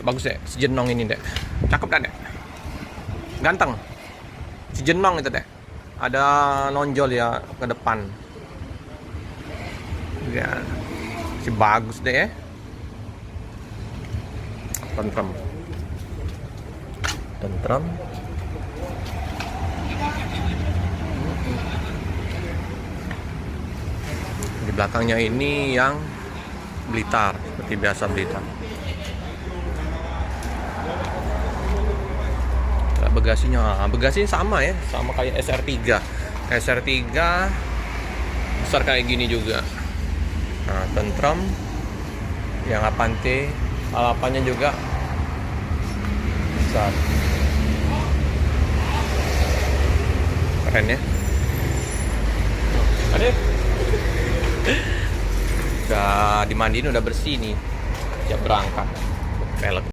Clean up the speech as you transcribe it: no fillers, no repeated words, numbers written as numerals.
Bagus deh, si Jenong ini deh. Cakep dah deh. Ganteng. Si Jenong itu deh. Ada nonjol ya ke depan. Ya. Si bagus deh ya. Tentrem. Tentrem. Di belakangnya ini yang Blitar, seperti biasa Blitar. Bagasinya sama ya, sama kayak SR3. SR3 besar kayak gini juga. Nah, tentrem. Yang Avante, alapannya juga besar. Keren ya. Adek. Udah dimandiin, udah bersih nih. Siap berangkat. Pelek.